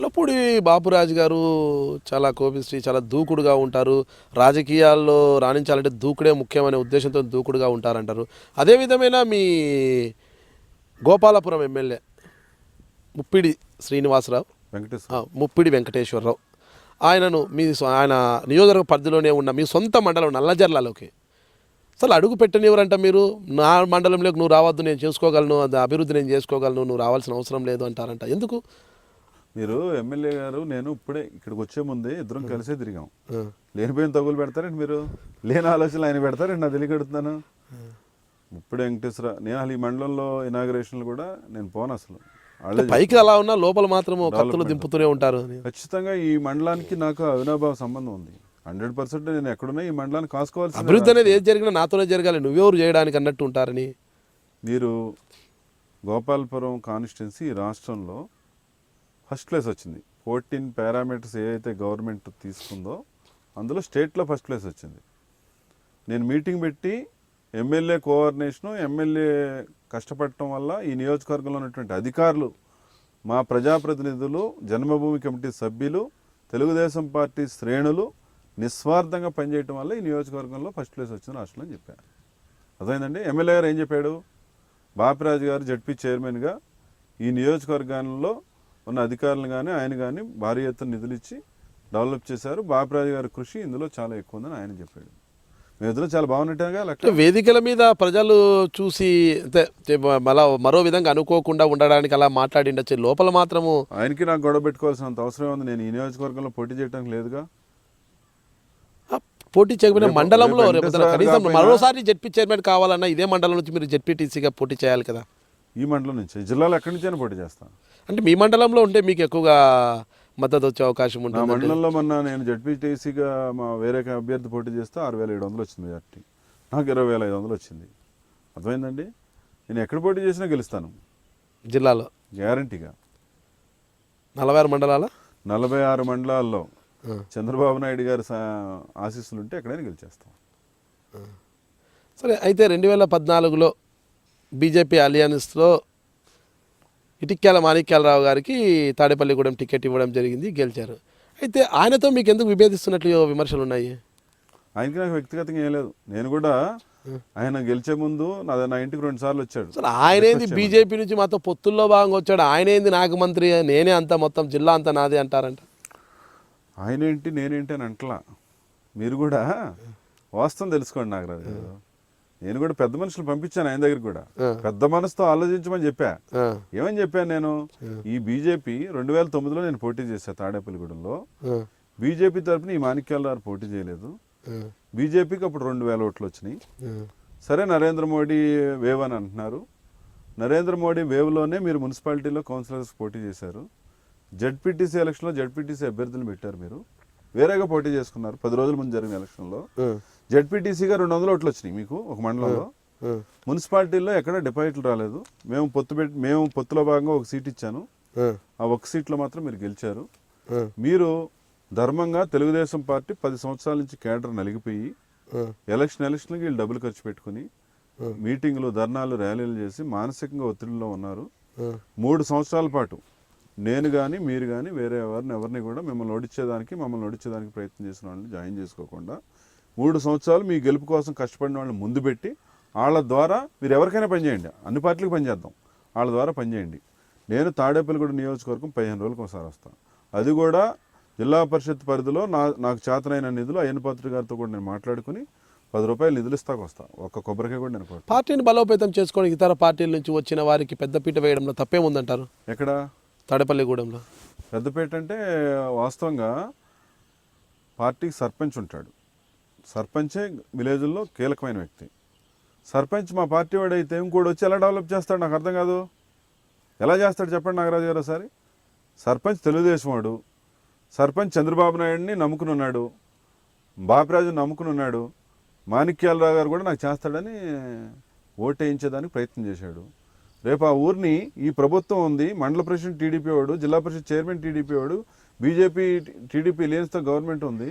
ముళ్ళపూడి బాపురాజు గారు చాలా కోపిష్టి, చాలా దూకుడుగా ఉంటారు. రాజకీయాల్లో రాణించాలంటే దూకుడే ముఖ్యమనే ఉద్దేశంతో దూకుడుగా ఉంటారంటారు. అదే విధమైన మీ గోపాలపురం ఎమ్మెల్యే ముప్పిడి శ్రీనివాసరావు, ముప్పిడి వెంకటేశ్వరరావు, ఆయనను ఆయన నియోజకవర్గ పరిధిలోనే ఉన్న మీ సొంత మండలం నల్లజర్లలోకి అసలు అడుగు పెట్టనివ్వరంట. మీరు నా మండలంలోకి నువ్వు రావద్దు, నేను చేసుకోగలను, అది అభివృద్ధి నేను చేసుకోగలను, నువ్వు రావాల్సిన అవసరం లేదు అంటారంట. ఎందుకు? మీరు ఎమ్మెల్యే గారు నేను ఇప్పుడే ఇక్కడికి వచ్చే ముందే ఇద్దరం కలిసే తిరిగాం. లేనిపోయిన తగులు పెడతారండి మీరు, లేని ఆలోచనలు ఆయన పెడతారండి. నా తెలియగడుతున్నాను. ఇప్పుడే వెంకటేశ్వర నేను అసలు ఈ మండలంలో ఇనాగరేషన్లు కూడా నేను పోను. అసలు పైకి అలా ఉన్నా లోపల మాత్రం కత్తులు దింపుతూనే ఉంటారు. ఖచ్చితంగా ఈ మండలానికి నాకు అవినాభావ సంబంధం ఉంది. 100% నేను ఎక్కడున్నా ఈ మండలాన్ని కాసుకోవాల్సి. అభివృద్ధి అనేది ఏది జరిగినా నాతోనే జరగాలి, నువ్వెవరు చేయడానికి అన్నట్టు ఉంటారని. మీరు గోపాలపురం కాన్స్టిట్యున్సీ రాష్ట్రంలో ఫస్ట్ ప్లేస్ వచ్చింది. 14 పారామీటర్స్ ఏదైతే గవర్నమెంట్ తీసుకుందో అందులో స్టేట్లో ఫస్ట్ ప్లేస్ వచ్చింది. నేను మీటింగ్ పెట్టి ఎమ్మెల్యే కోఆర్డినేషను, ఎమ్మెల్యే కష్టపడటం వల్ల ఈ నియోజకవర్గంలో ఉన్నటువంటి అధికారులు, మా ప్రజాప్రతినిధులు, జన్మభూమి కమిటీ సభ్యులు, తెలుగుదేశం పార్టీ శ్రేణులు నిస్వార్థంగా పనిచేయటం వల్ల ఈ నియోజకవర్గంలో ఫస్ట్ ప్లేస్ వచ్చింది రాష్ట్రంలో అని చెప్పాను. అదేంటండి ఎమ్మెల్యే గారు ఏం చెప్పాడు? బాపిరాజు గారు జడ్పీ చైర్మన్గా ఈ నియోజకవర్గాల్లో ఉన్న అధికారులు కానీ ఆయన కానీ భారీ ఎత్తున నిధులు ఇచ్చి డెవలప్ చేశారు. బాపిరాజు గారి కృషి ఇందులో చాలా ఎక్కువ ఉందని ఆయన చెప్పాడు. మీ ఇద్దరు చాలా బాగున్నట్టుగా లెక్క. వేదికల మీద ప్రజలు చూసి మళ్ళా మరో విధంగా అనుకోకుండా ఉండడానికి అలా మాట్లాడిండొచ్చు. లోపల మాత్రము ఆయనకి నాకు గొడవ పెట్టుకోవాల్సినంత అవసరం ఉంది. నేను ఈ నియోజకవర్గంలో పోటీ చేయడానికి లేదుగా. పోటీ చేయకపోయినా మండలంలో కనీసం మరోసారి జడ్పీ చైర్మన్ కావాలన్నా ఇదే మండలం నుంచి మీరు జడ్పీటీసీగా పోటీ చేయాలి కదా. ఈ మండలం నుంచి జిల్లాలో ఎక్కడి నుంచైనా పోటీ చేస్తాను. అంటే మీ మండలంలో ఉంటే మీకు ఎక్కువగా మద్దతు వచ్చే అవకాశం ఉంటుంది. నా మండలంలో మొన్న నేను జడ్పీటీసీగా మా వేరే అభ్యర్థి పోటీ చేస్తే 6,700 వచ్చింది మెజార్టీ. నాకు 20,500 వచ్చింది. అర్థమైందండి. నేను ఎక్కడ పోటీ చేసినా గెలుస్తాను జిల్లాలో గ్యారంటీగా. 46 మండలాల 46 మండలాల్లో చంద్రబాబు నాయుడు గారి ఆశీస్సులు ఉంటే ఎక్కడైనా గెలిచేస్తాం. సరే, అయితే 2014లో బీజేపీ అలియన్స్లో ఇటిక్యాల మాణిక్యాలరావు గారికి తాడేపల్లిగూడెం టికెట్ ఇవ్వడం జరిగింది, గెలిచారు. అయితే ఆయనతో మీకు ఎందుకు విభేదిస్తున్నట్లు విమర్శలు ఉన్నాయి? ఆయనకి నాకు వ్యక్తిగతంగా ఏం లేదు. నేను కూడా ఆయన గెలిచే ముందు నా ఇంటికి 2 సార్లు వచ్చాడు. అసలు ఆయనేంది బీజేపీ నుంచి మాతో పొత్తుల్లో భాగంగా వచ్చాడు, ఆయనేంది నాకు మంత్రి, నేనే అంతా మొత్తం జిల్లా అంతా నాదే అంటారంట. ఆయనేంటి నేనేంటి అని అంటలా. మీరు కూడా వాస్తవం తెలుసుకోండి నాగరాజు గారు. నేను కూడా పెద్ద మనుషులు పంపించాను ఆయన దగ్గర కూడా. పెద్ద మనసుతో ఆలోచించమని చెప్పా. ఏమని చెప్పాను నేను? ఈ బీజేపీ 2009లో నేను పోటీ చేశా తాడేపల్లిగూడెంలో. బీజేపీ తరఫున ఈ మాణిక్యాలరావు పోటీ చేయలేదు. బీజేపీకి అప్పుడు 2,000 ఓట్లు వచ్చినాయి. సరే, నరేంద్ర మోడీ వేవ్ అని అంటున్నారు. నరేంద్ర మోడీ వేవ్లోనే మీరు మున్సిపాలిటీలో కౌన్సిలర్స్ పోటీ చేశారు. జడ్పీటీసీ ఎలక్షన్లో జడ్పీటీసీ అభ్యర్థులు పెట్టారు. మీరు వేరేగా పోటీ చేసుకున్నారు. 10 రోజుల ముందు జరిగిన ఎలక్షన్లో జడ్పీటీసీగా 200 ఓట్లు వచ్చినాయి మీకు ఒక మండలంలో. మున్సిపాలిటీలో ఎక్కడ డిపాజిట్లు రాలేదు. మేము పొత్తులో భాగంగా ఒక సీట్ ఇచ్చాను. ఆ ఒక సీట్లో మాత్రం మీరు గెలిచారు. మీరు ధర్మంగా తెలుగుదేశం పార్టీ 10 సంవత్సరాల నుంచి కేడర్ నలిగిపోయి ఎలక్షన్కి వీళ్ళు డబ్బులు ఖర్చు పెట్టుకుని మీటింగ్లు, ధర్నాలు, ర్యాలీలు చేసి మానసికంగా ఒత్తిడిలో ఉన్నారు. 3 సంవత్సరాల పాటు నేను కానీ మీరు కానీ వేరే ఎవరిని కూడా మమ్మల్ని ఓడించేదానికి ప్రయత్నం చేసిన వాళ్ళని జాయిన్ చేసుకోకుండా 3 సంవత్సరాలు మీ గెలుపు కోసం కష్టపడిన వాళ్ళని ముందు పెట్టి వాళ్ళ ద్వారా మీరు ఎవరికైనా పనిచేయండి, అన్ని పార్టీలకు పనిచేద్దాం, వాళ్ళ ద్వారా పనిచేయండి. నేను తాడేపల్లిగూడెం నియోజకవర్గం 15 రోజులకు ఒకసారి వస్తాను. అది కూడా జిల్లా పరిషత్ పరిధిలో నాకు చేతనైన నిధులు అయ్యన్న పాత్రుడు గారితో కూడా నేను మాట్లాడుకుని 10 రూపాయలు నిధులు ఇస్తాకు వస్తాను. ఒక్క కొబ్బరికాయ కూడా నేను పార్టీని బలోపేతం చేసుకొని ఇతర పార్టీల నుంచి వచ్చిన వారికి పెద్దపీట వేయడంలో తప్పేముందంటారు? ఎక్కడ? తాడేపల్లిగూడెంలో పెద్దపేట అంటే వాస్తవంగా పార్టీకి సర్పంచ్ ఉంటాడు. సర్పంచే విలేజ్లో కీలకమైన వ్యక్తి. సర్పంచ్ మా పార్టీ వాడైతే ఇంకోటి వచ్చి ఎలా డెవలప్ చేస్తాడు నాకు అర్థం కాదు. ఎలా చేస్తాడు చెప్పండి నాగరాజు గారు ఒకసారి. సర్పంచ్ తెలుగుదేశం వాడు. సర్పంచ్ చంద్రబాబు నాయుడిని నమ్ముకుని ఉన్నాడు, బాపిరాజు నమ్ముకుని ఉన్నాడు. మాణిక్యాలరావు గారు కూడా నాకు చేస్తాడని ఓటేయించేదానికి ప్రయత్నం చేశాడు. రేపు ఆ ఊరిని ఈ ప్రభుత్వం ఉంది, మండల ప్రెసిడెంట్ టీడీపీ వాడు, జిల్లా పరిషత్ చైర్మన్ టీడీపీ వాడు, బీజేపీ టీడీపీ అలయన్స్తో గవర్నమెంట్ ఉంది.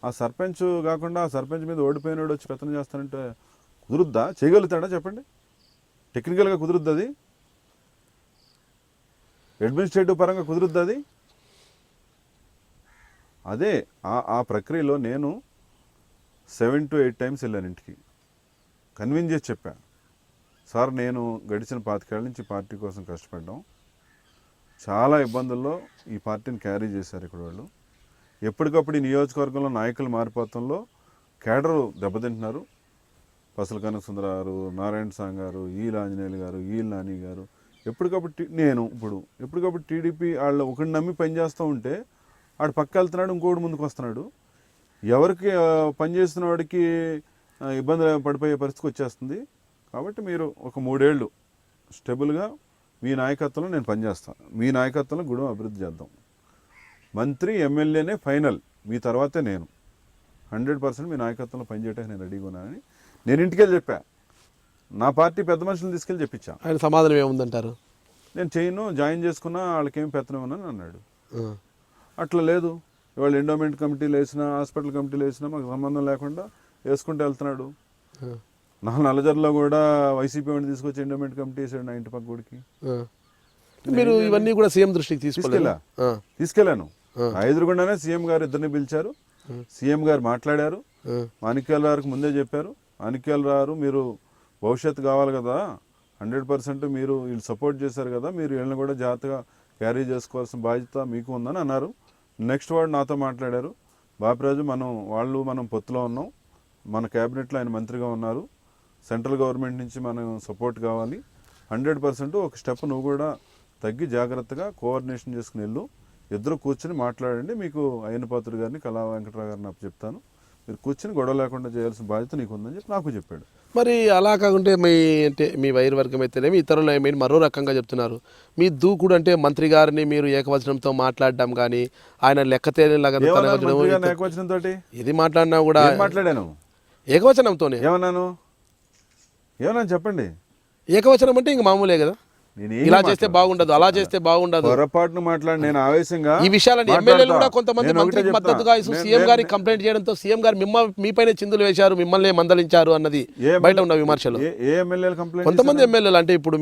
ఆ సర్పంచ్ కాకుండా ఆ సర్పంచ్ మీద ఓడిపోయినాడు వచ్చి పెత్తనం చేస్తానంటే కుదురుద్దా? చేయగలుగుతాడా చెప్పండి? టెక్నికల్గా కుదురుద్ది? అది అడ్మినిస్ట్రేటివ్ పరంగా కుదురుద్ది? అది అదే ఆ ప్రక్రియలో నేను 7 to 8 times వెళ్ళాను ఇంటికి, కన్విన్స్ చేసి చెప్పా, సార్ నేను గడిచిన 25 ఏళ్ళ నుంచి పార్టీ కోసం కష్టపడ్డాం, చాలా ఇబ్బందుల్లో ఈ పార్టీని క్యారీ చేశారు ఇక్కడ వాళ్ళు, ఎప్పటికప్పుడు ఈ నియోజకవర్గంలో నాయకులు మారిపోవడంలో కేడరు దెబ్బతింటున్నారు, పసల కనక సుందర గారు, నారాయణ స్వామి గారు, ఈల ఆంజనేయులు గారు, ఈల నాని గారు, ఎప్పటికప్పుడు టీడీపీ వాళ్ళు ఒకటి నమ్మి పనిచేస్తూ ఉంటే ఆడు పక్క వెళ్తున్నాడు, ఇంకోటి ముందుకు వస్తున్నాడు, ఎవరికి పనిచేస్తున్న వాడికి ఇబ్బంది పడిపోయే పరిస్థితికి వచ్చేస్తుంది. కాబట్టి మీరు ఒక 3 ఏళ్ళు స్టెబుల్గా మీ నాయకత్వంలో నేను పనిచేస్తాను, మీ నాయకత్వంలో గూడెం అభివృద్ధి చేద్దాం, మంత్రి ఎమ్మెల్యేనే ఫైనల్, మీ తర్వాతే నేను 100% మీ నాయకత్వంలో పనిచేయడానికి నేను రెడీగా ఉన్నానని నేను ఇంటికి వెళ్ళి చెప్పా. నా పార్టీ పెద్ద మనుషులను తీసుకెళ్ళి చెప్పించా. ఆయన సమాధానం ఏముందంటారు? నేను చేయను, జాయిన్ చేసుకున్నా, వాళ్ళకేం పెత్తనం ఉన్నాను అన్నాడు. అట్లా లేదు, ఇవాళ ఎండోమెంట్ కమిటీలు వేసినా, హాస్పిటల్ కమిటీలు వేసినా మాకు సంబంధం లేకుండా వేసుకుంటూ వెళ్తున్నాడు. నల్లజర్లో కూడా వైసీపీ వాడిని తీసుకొచ్చి ఎండోమెంట్ కమిటీ వేసాడు నా ఇంటి పక్క గుడికి. మీరు ఇవన్నీ కూడా సీఎం దృష్టికి తీసుకెళ్ళాను. ఎదురుగుండానే సీఎం గారు ఇద్దరిని పిలిచారు, సీఎం గారు మాట్లాడారు, మాణిక్యాల గారికి ముందే చెప్పారు, మాణిక్యాల గారు మీరు భవిష్యత్తు కావాలి కదా, 100% మీరు వీళ్ళు సపోర్ట్ చేశారు కదా, మీరు వీళ్ళని కూడా జాగ్రత్తగా క్యారీ చేసుకోవాల్సిన బాధ్యత మీకు ఉందని అన్నారు. నెక్స్ట్ వాడు నాతో మాట్లాడారు, బాపిరాజు మనం పొత్తులో ఉన్నాం, మన క్యాబినెట్లో ఆయన మంత్రిగా ఉన్నారు, సెంట్రల్ గవర్నమెంట్ నుంచి మనం సపోర్ట్ కావాలి, 100% ఒక స్టెప్ నువ్వు కూడా తగ్గి జాగ్రత్తగా కోఆర్డినేషన్ చేసుకుని వెళ్ళు, ఇద్దరు కూర్చొని మాట్లాడండి, మీకు అయ్యనపాత్రుడు గారిని కళా వెంకటరావు గారిని నాకు చెప్తాను, మీరు కూర్చొని గొడవ లేకుండా చేయాల్సిన బాధ్యత నీకు ఉందని చెప్పి నాకు చెప్పాడు. మరి అలా కాకుంటే మీ వైర్ వర్గం అయితేనేమి ఇతరులు ఏమైనా మరో రకంగా చెప్తున్నారు, మీ దూకుడు అంటే మంత్రి గారిని మీరు ఏకవచనంతో మాట్లాడడం కానీ, ఆయన లెక్కతేలాగా ఇది మాట్లాడినా కూడా మాట్లాడాను ఏకవచనంతోనే. ఏమన్నాను చెప్పండి. ఏకవచనం అంటే ఇంక మామూలే కదా, ఇలా చేస్తే బాగుండదు, అలా చేస్తే బాగుండదు, పొరపాటును మాట్లాడి నేను ఆవేశంగా ఈ విషయాలను ఎమ్మెల్యేలు కూడా కొంతమంది మంత్రికి మద్దతుగా సీఎం గారికి కంప్లైంట్ చేయడంతో సీఎం గారు మీపైన చిందులు వేశారు, మిమ్మల్ని మందలించారు అన్నది బయట ఉన్న విమర్శలు. కొంతమంది ఎమ్మెల్యేలు అంటే ఇప్పుడు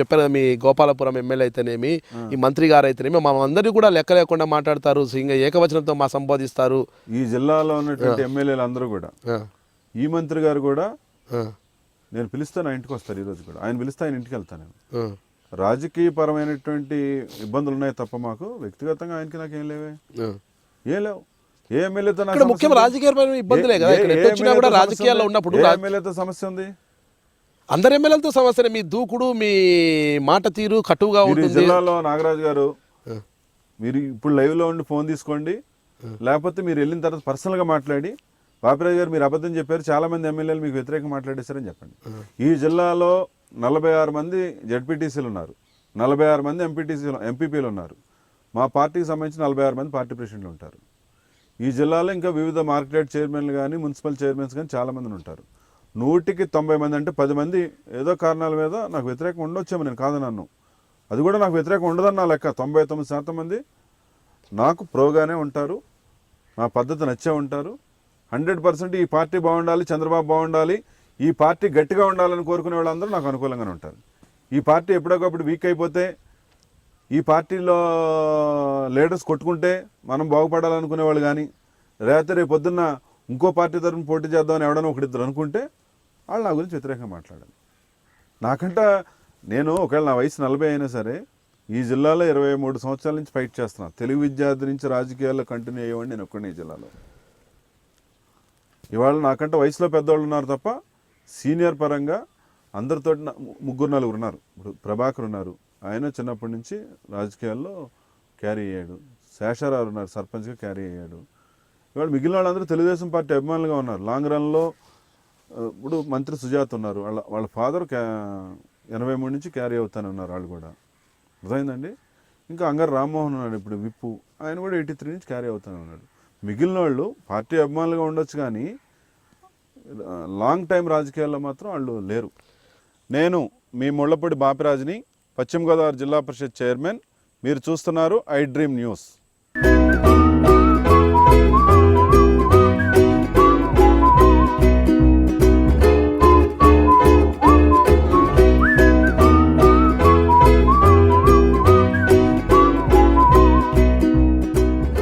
చెప్పారు కదా, మీ గోపాలపురం ఎమ్మెల్యే అయితేనేమి, ఈ మంత్రి గారు అయితేనేమి, మా అందరినీ కూడా లెక్క లేకుండా మాట్లాడతారు, ఏకవచనంతో మా సంబోధిస్తారు. ఈ జిల్లాలో ఉన్నటువంటి ఎమ్మెల్యేలు అందరూ కూడా, ఈ మంత్రి గారు కూడా నేను పిలుస్తాను, ఇంటికి వస్తారు, ఈరోజు కూడా ఆయన పిలిస్తే ఆయన ఇంటికి వెళ్తాను నేను. రాజకీయపరమైనటువంటి ఇబ్బందులు ఉన్నాయి తప్ప మాకు వ్యక్తిగతంగా ఆయనకి నాకు ఏం లేవు. ఏ ఎమ్మెల్యేతో ముఖ్యం రాజకీయపరమైన ఇబ్బందులే కదా, కూడా రాజకీయాల్లో ఉన్నప్పుడు ఎమ్మెల్యేతో సమస్య ఉంది, అందరు ఎమ్మెల్యేలతో సమస్య. మీ దూకుడు, మీ మాట తీరు కటువుగా ఉంటుంది. జిల్లాలో నాగరాజు గారు, మీరు ఇప్పుడు లైవ్లో ఉండి ఫోన్ తీసుకోండి, లేకపోతే మీరు వెళ్ళిన తర్వాత పర్సనల్గా మాట్లాడి, బాపిరాజు గారు మీరు అబద్ధం చెప్పారు, చాలా మంది ఎమ్మెల్యేలు మీకు వ్యతిరేకంగా మాట్లాడేశారని చెప్పండి. ఈ జిల్లాలో 46 మంది జడ్పీటీసీలు ఉన్నారు, 46 మంది ఎంపీపీలు ఉన్నారు, మా పార్టీకి సంబంధించి 46 మంది పార్టీ ప్రెసిడెంట్లు ఉంటారు. ఈ జిల్లాలో ఇంకా వివిధ మార్కెట్ చైర్మన్లు కానీ, మున్సిపల్ చైర్మన్స్ కానీ చాలామంది ఉంటారు. 100కి 90 మంది అంటే 10 మంది ఏదో కారణాల మీద నాకు వ్యతిరేకం ఉండొచ్చేమో, నేను కాదన్నాను, అది కూడా నాకు వ్యతిరేకం ఉండదన్న లెక్క. 99% మంది నాకు ప్రోగానే ఉంటారు, నా పద్ధతి నచ్చే ఉంటారు. 100% ఈ పార్టీ బాగుండాలి, చంద్రబాబు బాగుండాలి, ఈ పార్టీ గట్టిగా ఉండాలని కోరుకునే వాళ్ళందరూ నాకు అనుకూలంగానే ఉంటారు. ఈ పార్టీ ఎప్పటికప్పుడు వీక్ అయిపోతే, ఈ పార్టీలో లీడర్స్ కొట్టుకుంటే మనం బాగుపడాలనుకునే వాళ్ళు కానీ, లేకపోతే రేపు పొద్దున్న ఇంకో పార్టీ తరఫున పోటీ చేద్దామని ఎవడన్నా ఒకటిద్దరు అనుకుంటే వాళ్ళు నా గురించి వ్యతిరేకంగా మాట్లాడాలి. నాకంట నేను ఒకవేళ నా వయసు 40 అయినా సరే ఈ జిల్లాలో 23 సంవత్సరాల నుంచి ఫైట్ చేస్తున్నాను. తెలుగు విద్యార్థి నుంచి రాజకీయాల్లో కంటిన్యూ అయ్యేవాడిని నేను ఒక్కడిని ఈ జిల్లాలో. ఇవాళ నాకంటే వయసులో పెద్దవాళ్ళు ఉన్నారు తప్ప సీనియర్ పరంగా అందరితో 3-4 ఉన్నారు. ఇప్పుడు ప్రభాకర్ ఉన్నారు, ఆయన చిన్నప్పటి నుంచి రాజకీయాల్లో క్యారీ అయ్యాడు. శేషారావు ఉన్నారు, సర్పంచ్గా క్యారీ అయ్యాడు. ఇవాళ మిగిలిన వాళ్ళందరూ తెలుగుదేశం పార్టీ అభిమానులుగా ఉన్నారు. లాంగ్ రన్లో ఇప్పుడు మంత్రి సుజాత ఉన్నారు, వాళ్ళ ఫాదర్ 83 నుంచి క్యారీ అవుతానే ఉన్నారు వాళ్ళు కూడా, అర్థమైందండి. ఇంకా అంగారు రామ్మోహన్ ఉన్నాడు, ఇప్పుడు విప్పు, ఆయన కూడా 83 నుంచి క్యారీ అవుతానే ఉన్నాడు. మిగిలిన వాళ్ళు పార్టీ అభిమానులుగా ఉండొచ్చు కానీ లాంగ్ టైం రాజకీయాల్లో మాత్రం వాళ్ళు లేరు. నేను మీ ముళ్ళపూడి బాపిరాజుని, పశ్చిమ గోదావరి జిల్లా పరిషత్ చైర్మన్. మీరు చూస్తున్నారు ఐ డ్రీమ్ న్యూస్.